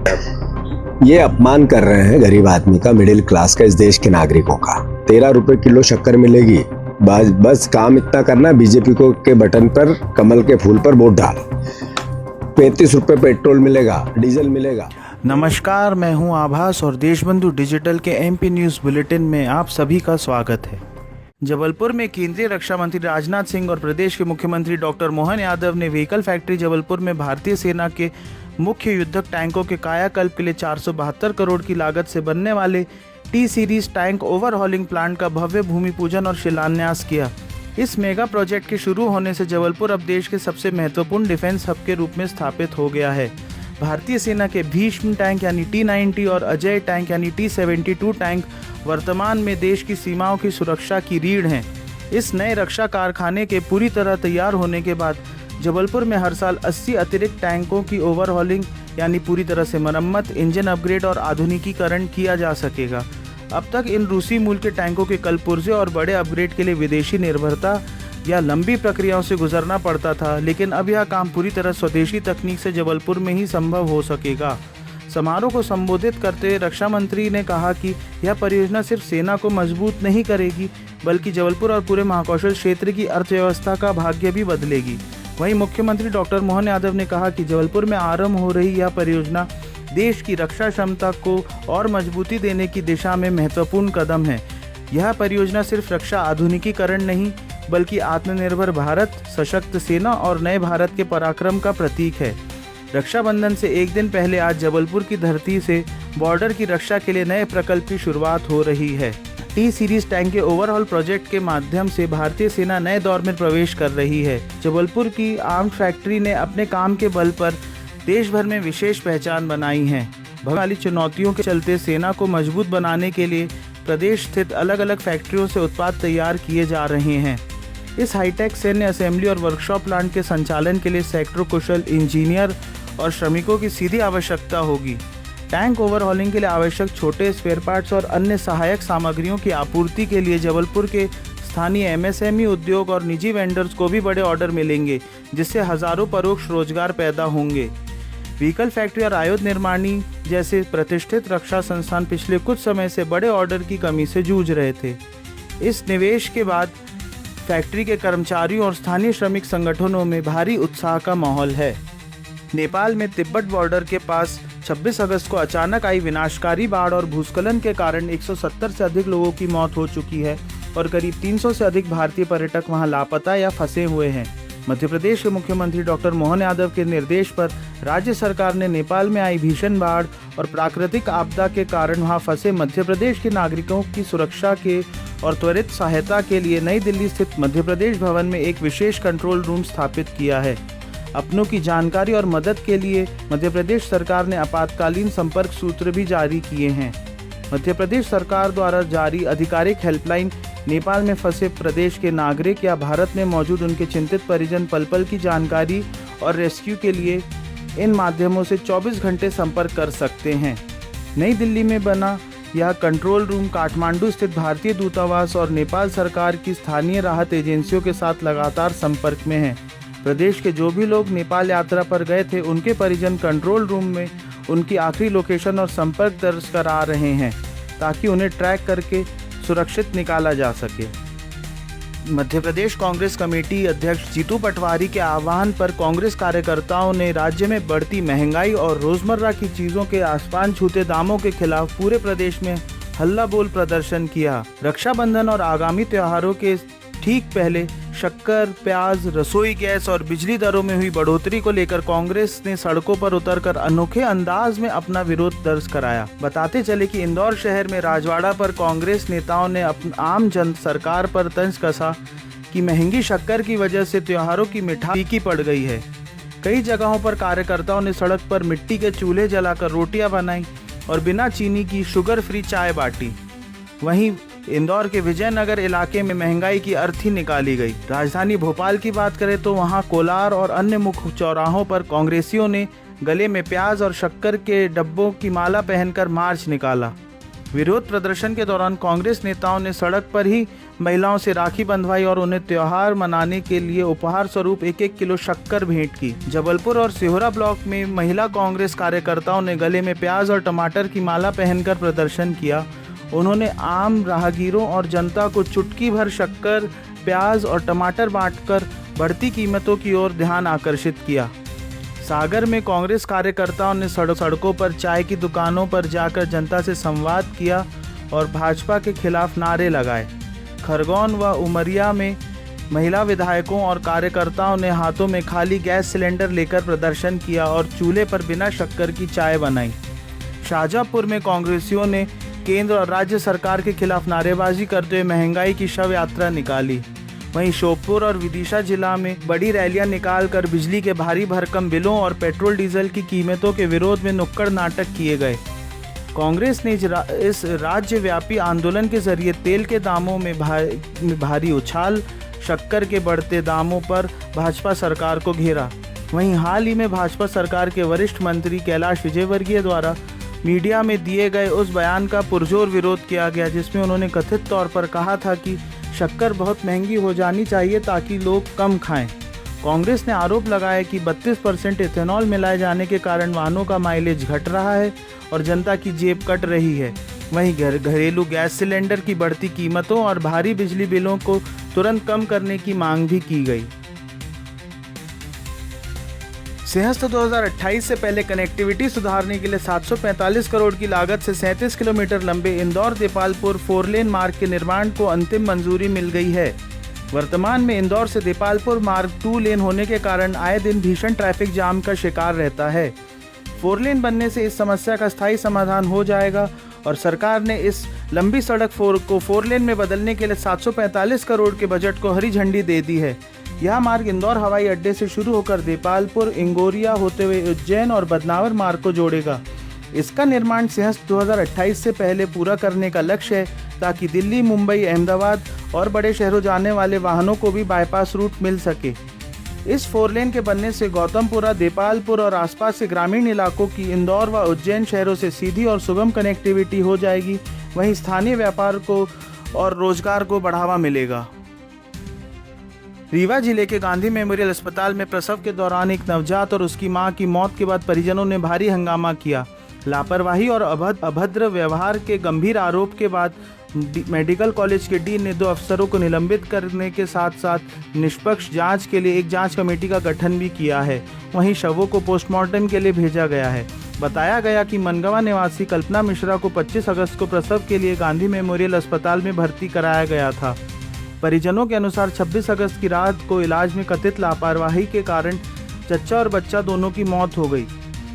ये अपमान कर रहे हैं गरीब आदमी का, मिडिल क्लास का, इस देश के नागरिकों का। 13 रुपए किलो शक्कर मिलेगी। बस काम इतना करना, बीजेपी को के बटन पर, कमल के फूल पर वोट डाल। 35 रुपए पेट्रोल मिलेगा, डीजल मिलेगा। नमस्कार, मैं हूं आभास और देशबंधु डिजिटल के एमपी न्यूज़ बुलेटिन में आप सभी का स्वागत है। जबलपुर में केंद्रीय रक्षा मंत्री राजनाथ सिंह और प्रदेश के मुख्यमंत्री डॉक्टर मोहन यादव ने व्हीकल फैक्ट्री जबलपुर में भारतीय सेना के मुख्य युद्धक टैंकों के कायाकल्प के लिए 472 करोड़ की लागत से बनने वाले T series tank overhauling plant का भव्य भूमि पूजन और शिलान्यास किया। इस मेगा प्रोजेक्ट के शुरू होने से जबलपुर अब देश के सबसे महत्वपूर्ण डिफेंस हब के रूप में स्थापित हो गया है। भारतीय सेना के भीष्म टैंक यानी T-90 और अजय टैंक यानी T-72 टैंक वर्तमान में देश की सीमाओं की सुरक्षा की रीढ़ हैं। इस नए रक्षा कारखाने के पूरी तरह तैयार होने के बाद जबलपुर में हर साल 80 अतिरिक्त टैंकों की ओवरहॉलिंग यानी पूरी तरह से मरम्मत, इंजन अपग्रेड और आधुनिकीकरण किया जा सकेगा। अब तक इन रूसी मूल के टैंकों के कलपुर्जे और बड़े अपग्रेड के लिए विदेशी निर्भरता या लंबी प्रक्रियाओं से गुजरना पड़ता था, लेकिन अब यह काम पूरी तरह स्वदेशी तकनीक से जबलपुर में ही संभव हो सकेगा। समारोह को संबोधित करते हुए रक्षा मंत्री ने कहा कि यह परियोजना सिर्फ सेना को मजबूत नहीं करेगी, बल्कि जबलपुर और पूरे महाकौशल क्षेत्र की अर्थव्यवस्था का भाग्य भी बदलेगी। वहीं मुख्यमंत्री डॉक्टर मोहन यादव ने कहा कि जबलपुर में आरंभ हो रही यह परियोजना देश की रक्षा क्षमता को और मजबूती देने की दिशा में महत्वपूर्ण कदम है। यह परियोजना सिर्फ रक्षा आधुनिकीकरण नहीं, बल्कि आत्मनिर्भर भारत, सशक्त सेना और नए भारत के पराक्रम का प्रतीक है। रक्षाबंधन से एक दिन पहले आज जबलपुर की धरती से बॉर्डर की रक्षा के लिए नए प्रकल्प की शुरुआत हो रही है। टी सीरीज टैंक के ओवरऑल प्रोजेक्ट के माध्यम से भारतीय सेना नए दौर में प्रवेश कर रही है। जबलपुर की आर्म्ड फैक्ट्री ने अपने काम के बल पर देश भर में विशेष पहचान बनाई है। भविष्य वाली चुनौतियों के चलते सेना को मजबूत बनाने के लिए प्रदेश स्थित अलग अलग फैक्ट्रियों से उत्पाद तैयार किए जा रहे हैं। इस हाईटेक सैन्य असेंबली और वर्कशॉप प्लांट के संचालन के लिए सैकड़ों कुशल इंजीनियर और श्रमिकों की सीधी आवश्यकता होगी। टैंक ओवरहॉलिंग के लिए आवश्यक छोटे स्पेयर पार्ट्स और अन्य सहायक सामग्रियों की आपूर्ति के लिए जबलपुर के स्थानीय MSME उद्योग और निजी वेंडर्स को भी बड़े ऑर्डर मिलेंगे, जिससे हजारों परोक्ष रोजगार पैदा होंगे। व्हीकल फैक्ट्री और आयुध निर्माणी जैसे प्रतिष्ठित रक्षा संस्थान पिछले कुछ समय से बड़े ऑर्डर की कमी से जूझ रहे थे। इस निवेश के बाद फैक्ट्री के कर्मचारियों और स्थानीय श्रमिक संगठनों में भारी उत्साह का माहौल है। नेपाल में तिब्बत बॉर्डर के पास 26 अगस्त को अचानक आई विनाशकारी बाढ़ और भूस्खलन के कारण 170 से अधिक लोगों की मौत हो चुकी है और करीब 300 से अधिक भारतीय पर्यटक वहां लापता या फंसे हुए हैं। मध्य प्रदेश के मुख्यमंत्री डॉक्टर मोहन यादव के निर्देश पर राज्य सरकार ने नेपाल में आई भीषण बाढ़ और प्राकृतिक आपदा के कारण वहां फंसे मध्य प्रदेश के नागरिकों की सुरक्षा के और त्वरित सहायता के लिए नई दिल्ली स्थित मध्य प्रदेश भवन में एक विशेष कंट्रोल रूम स्थापित किया है। अपनों की जानकारी और मदद के लिए मध्य प्रदेश सरकार ने आपातकालीन संपर्क सूत्र भी जारी किए हैं। मध्य प्रदेश सरकार द्वारा जारी आधिकारिक हेल्पलाइन नेपाल में फंसे प्रदेश के नागरिक या भारत में मौजूद उनके चिंतित परिजन पल पल की जानकारी और रेस्क्यू के लिए इन माध्यमों से 24 घंटे संपर्क कर सकते हैं। नई दिल्ली में बना यह कंट्रोल रूम काठमांडू स्थित भारतीय दूतावास और नेपाल सरकार की स्थानीय राहत एजेंसियों के साथ लगातार संपर्क में है। प्रदेश के जो भी लोग नेपाल यात्रा पर गए थे, उनके परिजन कंट्रोल रूम में उनकी आखिरी लोकेशन और संपर्क दर्ज करा रहे हैं, ताकि उन्हें ट्रैक करके सुरक्षित निकाला जा सके। मध्य प्रदेश कांग्रेस कमेटी अध्यक्ष जीतू पटवारी के आह्वान पर कांग्रेस कार्यकर्ताओं ने राज्य में बढ़ती महंगाई और रोजमर्रा की चीजों के आसमान छूते दामों के खिलाफ पूरे प्रदेश में हल्ला बोल प्रदर्शन किया। रक्षाबंधन और आगामी त्योहारों के ठीक पहले शक्कर, प्याज, रसोई गैस और बिजली दरों में हुई बढ़ोतरी को लेकर कांग्रेस ने सड़कों पर उतरकर अनोखे अंदाज में अपना विरोध दर्ज कराया। बताते चले कि इंदौर शहर में राजवाड़ा पर कांग्रेस नेताओं ने आम जन सरकार पर तंज कसा कि महंगी शक्कर की वजह से त्योहारों की मिठाई फीकी पड़ गई है। कई जगहों पर कार्यकर्ताओं ने सड़क पर मिट्टी के चूल्हे जलाकर रोटियां बनाई और बिना चीनी की शुगर फ्री चाय बांटी। वहीं इंदौर के विजयनगर इलाके में महंगाई की अर्थी निकाली गई। राजधानी भोपाल की बात करें तो वहां कोलार और अन्य मुख्य चौराहों पर कांग्रेसियों ने गले में प्याज और शक्कर के डब्बों की माला पहनकर मार्च निकाला। विरोध प्रदर्शन के दौरान कांग्रेस नेताओं ने सड़क पर ही महिलाओं से राखी बंधवाई और उन्हें त्योहार मनाने के लिए उपहार स्वरूप 1-1 किलो शक्कर भेंट की। जबलपुर और सिहोरा ब्लॉक में महिला कांग्रेस कार्यकर्ताओं ने गले में प्याज और टमाटर की माला पहनकर प्रदर्शन किया। उन्होंने आम राहगीरों और जनता को चुटकी भर शक्कर, प्याज और टमाटर बांटकर बढ़ती कीमतों की ओर ध्यान आकर्षित किया। सागर में कांग्रेस कार्यकर्ताओं ने सड़कों पर, चाय की दुकानों पर जाकर जनता से संवाद किया और भाजपा के खिलाफ नारे लगाए। खरगोन व उमरिया में महिला विधायकों और कार्यकर्ताओं ने हाथों में खाली गैस सिलेंडर लेकर प्रदर्शन किया और चूल्हे पर बिना शक्कर की चाय बनाई। शाहजहाँपुर में कांग्रेसियों ने केंद्र और राज्य सरकार के खिलाफ नारेबाजी करते हुए महंगाई की शव यात्रा निकाली। वहीं श्योपुर और विदिशा जिला में बड़ी रैलियां निकालकर बिजली के भारी भरकम बिलों और पेट्रोल डीजल की कीमतों के विरोध में नुक्कड़ नाटक किए गए। कांग्रेस ने इस राज्यव्यापी आंदोलन के जरिए तेल के दामों में भारी उछाल, शक्कर के बढ़ते दामों पर भाजपा सरकार को घेरा। वहीं हाल ही में भाजपा सरकार के वरिष्ठ मंत्री कैलाश विजयवर्गीय द्वारा मीडिया में दिए गए उस बयान का पुरजोर विरोध किया गया, जिसमें उन्होंने कथित तौर पर कहा था कि शक्कर बहुत महंगी हो जानी चाहिए ताकि लोग कम खाएं। कांग्रेस ने आरोप लगाया कि 32% इथेनॉल मिलाए जाने के कारण वाहनों का माइलेज घट रहा है और जनता की जेब कट रही है। वहीं घरेलू गैस सिलेंडर की बढ़ती कीमतों और भारी बिजली बिलों को तुरंत कम करने की मांग भी की गई। सिंहस्थ 2028 से पहले कनेक्टिविटी सुधारने के लिए 745 करोड़ की लागत से 37 किलोमीटर लंबे इंदौर देपालपुर 4 लेन मार्ग के निर्माण को अंतिम मंजूरी मिल गई है। वर्तमान में इंदौर से देपालपुर मार्ग 2 लेन होने के कारण आए दिन भीषण ट्रैफिक जाम का शिकार रहता है। 4 लेन बनने से इस समस्या का स्थायी समाधान हो जाएगा और सरकार ने इस लंबी सड़क को 4 लेन में बदलने के लिए 745 करोड़ के बजट को हरी झंडी दे दी है। यह मार्ग इंदौर हवाई अड्डे से शुरू होकर देपालपुर, इंगोरिया होते हुए उज्जैन और बदनावर मार्ग को जोड़ेगा। इसका निर्माण सिंहस्थ 2028 से पहले पूरा करने का लक्ष्य है ताकि दिल्ली, मुंबई, अहमदाबाद और बड़े शहरों जाने वाले वाहनों को भी बाईपास रूट मिल सके। इस 4 लेन के बनने से गौतमपुरा, देपालपुर और आसपास के ग्रामीण इलाकों की इंदौर व उज्जैन शहरों से सीधी और सुगम कनेक्टिविटी हो जाएगी। वहीं स्थानीय व्यापार को और रोजगार को बढ़ावा मिलेगा। रीवा जिले के गांधी मेमोरियल अस्पताल में प्रसव के दौरान एक नवजात और उसकी मां की मौत के बाद परिजनों ने भारी हंगामा किया। लापरवाही और अभद्र व्यवहार के गंभीर आरोप के बाद मेडिकल कॉलेज के डीन ने 2 अफसरों को निलंबित करने के साथ साथ निष्पक्ष जांच के लिए एक जांच कमेटी का गठन भी किया है। वहीं शवों को पोस्टमार्टम के लिए भेजा गया है। बताया गया कि मनगवा निवासी कल्पना मिश्रा को 25 अगस्त को प्रसव के लिए गांधी मेमोरियल अस्पताल में भर्ती कराया गया था। परिजनों के अनुसार 26 अगस्त की रात को इलाज में कथित लापरवाही के कारण चच्चा और बच्चा दोनों की मौत हो गई।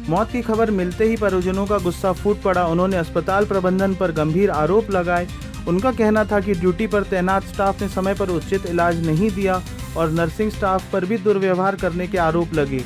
मौत की खबर मिलते ही परिजनों का गुस्सा फूट पड़ा। उन्होंने अस्पताल प्रबंधन पर गंभीर आरोप लगाए। उनका कहना था कि ड्यूटी पर तैनात स्टाफ ने समय पर उचित इलाज नहीं दिया और नर्सिंग स्टाफ पर भी दुर्व्यवहार करने के आरोप लगे।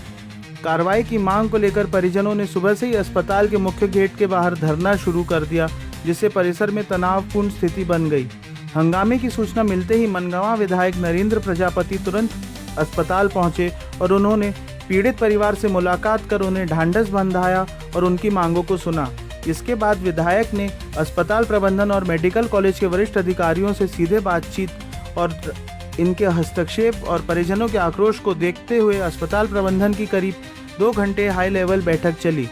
कार्रवाई की मांग को लेकर परिजनों ने सुबह से ही अस्पताल के मुख्य गेट के बाहर धरना शुरू कर दिया, जिससे परिसर में तनावपूर्ण स्थिति बन गई। हंगामे की सूचना मिलते ही मनगांव विधायक नरेंद्र प्रजापति तुरंत अस्पताल पहुंचे और उन्होंने पीड़ित परिवार से मुलाकात कर उन्हें ढांढस बंधाया और उनकी मांगों को सुना। इसके बाद विधायक ने अस्पताल प्रबंधन और मेडिकल कॉलेज के वरिष्ठ अधिकारियों से सीधे बातचीत और इनके हस्तक्षेप और परिजनों के आक्रोश को देखते हुए अस्पताल प्रबंधन की करीब 2 घंटे हाई लेवल बैठक चली।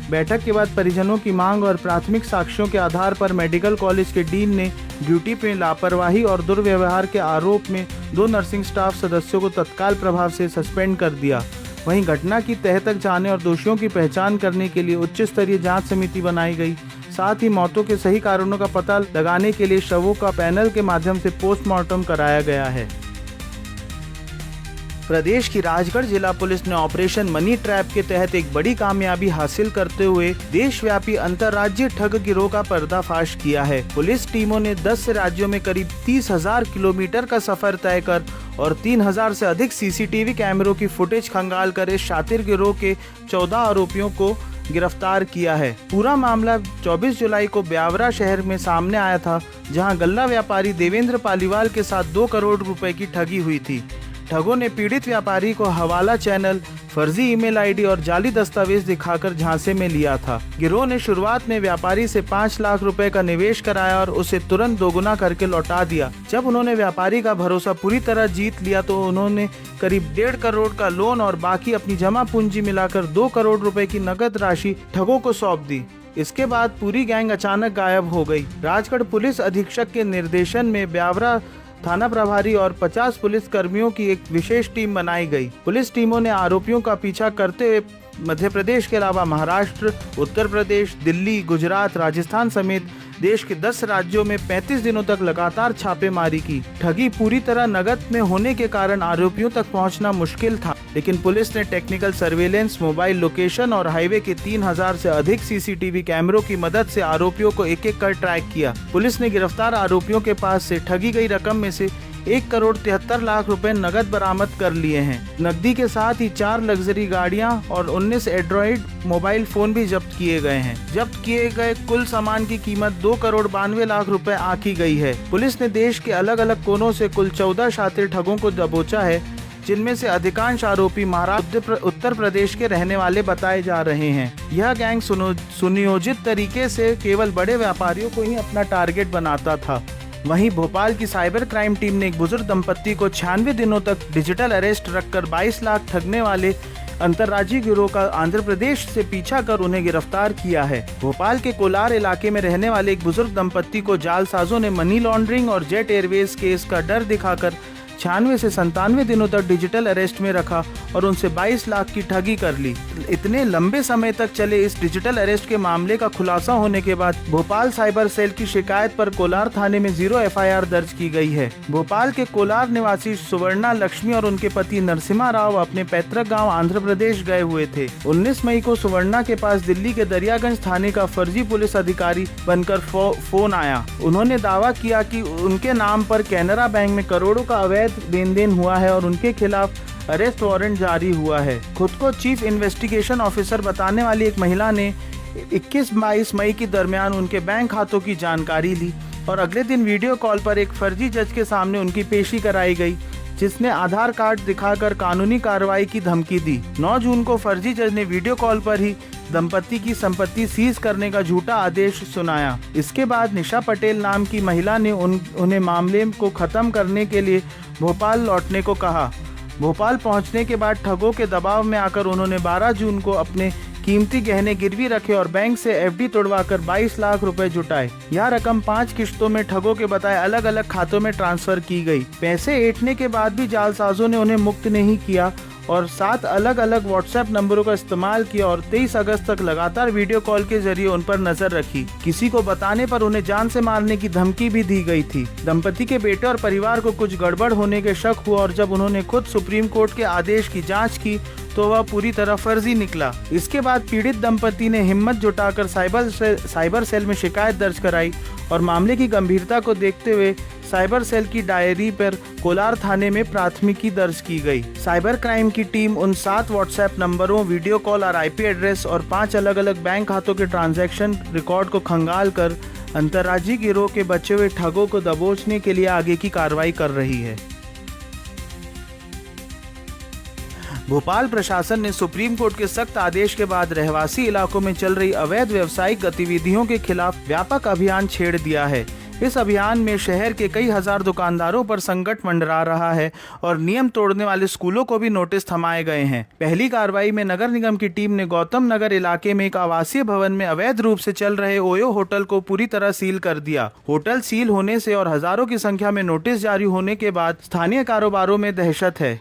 बैठक के बाद परिजनों की मांग और प्राथमिक साक्ष्यों के आधार पर मेडिकल कॉलेज के डीन ने ड्यूटी में लापरवाही और दुर्व्यवहार के आरोप में 2 नर्सिंग स्टाफ सदस्यों को तत्काल प्रभाव से सस्पेंड कर दिया। वहीं घटना की तह तक जाने और दोषियों की पहचान करने के लिए उच्च स्तरीय जांच समिति बनाई गई। साथ ही मौतों के सही कारणों का पता लगाने के लिए शवों का पैनल के माध्यम से पोस्टमार्टम कराया गया है। प्रदेश की राजगढ़ जिला पुलिस ने ऑपरेशन मनी ट्रैप के तहत एक बड़ी कामयाबी हासिल करते हुए देशव्यापी अंतर्राज्यीय ठग गिरोह का पर्दाफाश किया है। पुलिस टीमों ने 10 राज्यों में करीब 30,000 किलोमीटर का सफर तय कर और 3,000 से अधिक सीसीटीवी कैमरों की फुटेज खंगाल कर इस शातिर गिरोह के 14 आरोपियों को गिरफ्तार किया है। पूरा मामला 24 जुलाई को ब्यावरा शहर में सामने आया था, जहां गल्ला व्यापारी देवेंद्र पालीवाल के साथ 2 करोड़ रुपए की ठगी हुई थी। ठगों ने पीड़ित व्यापारी को हवाला चैनल, फर्जी ईमेल आईडी और जाली दस्तावेज दिखाकर झांसे में लिया था। गिरोह ने शुरुआत में व्यापारी से 5 लाख रुपए का निवेश कराया और उसे तुरंत दोगुना करके लौटा दिया। जब उन्होंने व्यापारी का भरोसा पूरी तरह जीत लिया तो उन्होंने करीब 1.5 करोड़ का लोन और बाकी अपनी जमा पूंजी मिलाकर 2 करोड़ रुपए की नकद राशि ठगों को सौंप दी। इसके बाद पूरी गैंग अचानक गायब हो गई। राजगढ़ पुलिस अधीक्षक के निर्देशन में ब्यावरा थाना प्रभारी और 50 पुलिस कर्मियों की एक विशेष टीम बनाई गई। पुलिस टीमों ने आरोपियों का पीछा करते हुए मध्य प्रदेश के अलावा महाराष्ट्र, उत्तर प्रदेश, दिल्ली, गुजरात, राजस्थान समेत देश के 10 राज्यों में 35 दिनों तक लगातार छापेमारी की। ठगी पूरी तरह नकद में होने के कारण आरोपियों तक पहुंचना मुश्किल था, लेकिन पुलिस ने टेक्निकल सर्वेलेंस, मोबाइल लोकेशन और हाईवे के 3000 से अधिक सीसीटीवी कैमरों की मदद से आरोपियों को एक-एक कर ट्रैक किया। पुलिस ने गिरफ्तार आरोपियों के पास से ठगी गई रकम में से 1 करोड़ 73 लाख रुपए नगद बरामद कर लिए हैं। नकदी के साथ ही 4 लग्जरी गाड़ियां और 19 एंड्रॉइड मोबाइल फोन भी जब्त किए गए हैं। जब्त किए गए कुल सामान की कीमत 2 करोड़ 92 लाख रुपए आंकी गई है। पुलिस ने देश के अलग अलग कोनों से कुल 14 शातिर ठगों को दबोचा है, जिनमें से अधिकांश आरोपी महाराष्ट्र, उत्तर प्रदेश के रहने वाले बताए जा रहे हैं। यह गैंग सुनियोजित तरीके से केवल बड़े व्यापारियों को ही अपना टारगेट बनाता था। वहीं भोपाल की साइबर क्राइम टीम ने एक बुजुर्ग दंपत्ति को 96 दिनों तक डिजिटल अरेस्ट रखकर 22 लाख ठगने वाले अंतर्राज्यीय गिरोह का आंध्र प्रदेश से पीछा कर उन्हें गिरफ्तार किया है। भोपाल के कोलार इलाके में रहने वाले एक बुजुर्ग दंपत्ति को जालसाजों ने मनी लॉन्ड्रिंग और जेट एयरवेज केस का डर दिखाकर 96 से 97 दिनों तक डिजिटल अरेस्ट में रखा और उनसे 22 लाख की ठगी कर ली। इतने लंबे समय तक चले इस डिजिटल अरेस्ट के मामले का खुलासा होने के बाद भोपाल साइबर सेल की शिकायत पर कोलार थाने में 0 एफआईआर दर्ज की गई है। भोपाल के कोलार निवासी सुवर्णा लक्ष्मी और उनके पति नरसिम्हा राव अपने पैतृक गांव आंध्र प्रदेश गए हुए थे। 19 मई को सुवर्णा के पास दिल्ली के दरियागंज थाने का फर्जी पुलिस अधिकारी बनकर फोन आया। उन्होंने दावा किया कि उनके नाम पर कैनरा बैंक में करोड़ों का अवैध लेन देन हुआ है और उनके खिलाफ अरेस्ट वारंट जारी हुआ है। खुद को चीफ इन्वेस्टिगेशन ऑफिसर बताने वाली एक महिला ने 21-22 मई के दरमियान उनके बैंक खातों की जानकारी ली और अगले दिन वीडियो कॉल पर एक फर्जी जज के सामने उनकी पेशी कराई गई, जिसने आधार कार्ड दिखाकर कानूनी कार्रवाई की धमकी दी। 9 जून को फर्जी जज ने वीडियो कॉल पर ही दंपति की संपत्ति सीज करने का झूठा आदेश सुनाया। इसके बाद निशा पटेल नाम की महिला ने उन्हें मामले को खत्म करने के लिए भोपाल लौटने को कहा। भोपाल पहुंचने के बाद ठगों के दबाव में आकर उन्होंने 12 जून को अपने कीमती गहने गिरवी रखे और बैंक से एफडी तोड़वाकर 22 लाख रुपए जुटाए। यह रकम 5 किश्तों में ठगों के बताए अलग अलग खातों में ट्रांसफर की गई। पैसे ऐंठने के बाद भी जालसाजों ने उन्हें मुक्त नहीं किया और 7 अलग अलग व्हाट्सएप नंबरों का इस्तेमाल किया और 23 अगस्त तक लगातार वीडियो कॉल के जरिए उन पर नजर रखी। किसी को बताने पर उन्हें जान से मारने की धमकी भी दी गई थी। दंपति के बेटे और परिवार को कुछ गड़बड़ होने के शक हुआ और जब उन्होंने खुद सुप्रीम कोर्ट के आदेश की जांच की तो वह पूरी तरह फर्जी निकला। इसके बाद पीड़ित दंपति ने हिम्मत जुटाकर साइबर सेल में शिकायत दर्ज कराई और मामले की गंभीरता को देखते हुए साइबर सेल की डायरी पर कोलार थाने में प्राथमिकी दर्ज की गई। साइबर क्राइम की टीम उन 7 व्हाट्सएप नंबरों, वीडियो कॉल और आईपी एड्रेस और 5 अलग अलग बैंक खातों के ट्रांजैक्शन रिकॉर्ड को खंगाल कर अंतर्राज्यीय गिरोह के बचे हुए ठगों को दबोचने के लिए आगे की कार्रवाई कर रही है। भोपाल प्रशासन ने सुप्रीम कोर्ट के सख्त आदेश के बाद रहवासी इलाकों में चल रही अवैध व्यावसायिक गतिविधियों के खिलाफ व्यापक अभियान छेड़ दिया है। इस अभियान में शहर के कई हजार दुकानदारों पर संकट मंडरा रहा है और नियम तोड़ने वाले स्कूलों को भी नोटिस थमाए गए हैं। पहली कार्रवाई में नगर निगम की टीम ने गौतम नगर इलाके में एक आवासीय भवन में अवैध रूप से चल रहे ओयो होटल को पूरी तरह सील कर दिया। होटल सील होने से और हजारों की संख्या में नोटिस जारी होने के बाद स्थानीय कारोबारियों में दहशत है।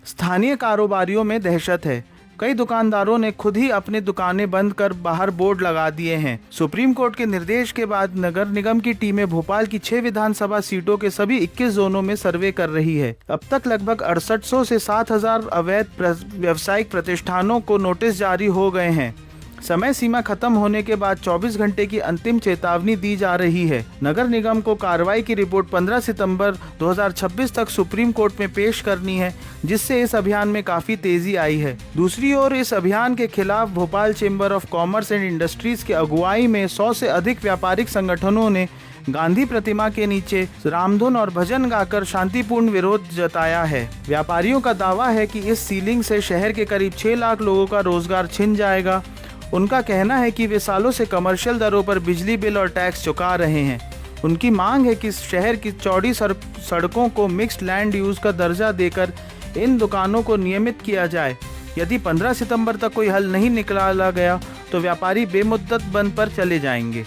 स्थानीय कारोबारियों में दहशत है। कई दुकानदारों ने खुद ही अपनी दुकानें बंद कर बाहर बोर्ड लगा दिए हैं। सुप्रीम कोर्ट के निर्देश के बाद नगर निगम की टीमें भोपाल की 6 विधानसभा सीटों के सभी 21 जोनों में सर्वे कर रही है। अब तक लगभग 6800 से 7000 अवैध व्यावसायिक प्रतिष्ठानों को नोटिस जारी हो गए हैं। समय सीमा खत्म होने के बाद 24 घंटे की अंतिम चेतावनी दी जा रही है। नगर निगम को कार्रवाई की रिपोर्ट 15 सितंबर 2026 तक सुप्रीम कोर्ट में पेश करनी है, जिससे इस अभियान में काफी तेजी आई है। दूसरी ओर इस अभियान के खिलाफ Bhopal chamber of commerce and industries की अगुवाई में 100 से अधिक व्यापारिक संगठनों ने गांधी प्रतिमा के नीचे रामधुन और भजन गाकर शांतिपूर्ण विरोध जताया है। व्यापारियों का दावा है कि इस सीलिंग से शहर के करीब 6 लाख लोगों का रोजगार छिन जाएगा। उनका कहना है कि वे सालों से कमर्शियल दरों पर बिजली बिल और टैक्स चुका रहे हैं। उनकी मांग है कि शहर की चौड़ी सड़कों को मिक्स्ड लैंड यूज का दर्जा देकर इन दुकानों को नियमित किया जाए। यदि 15 सितंबर तक कोई हल नहीं निकाला गया तो व्यापारी बेमुद्दत बंद पर चले जाएंगे।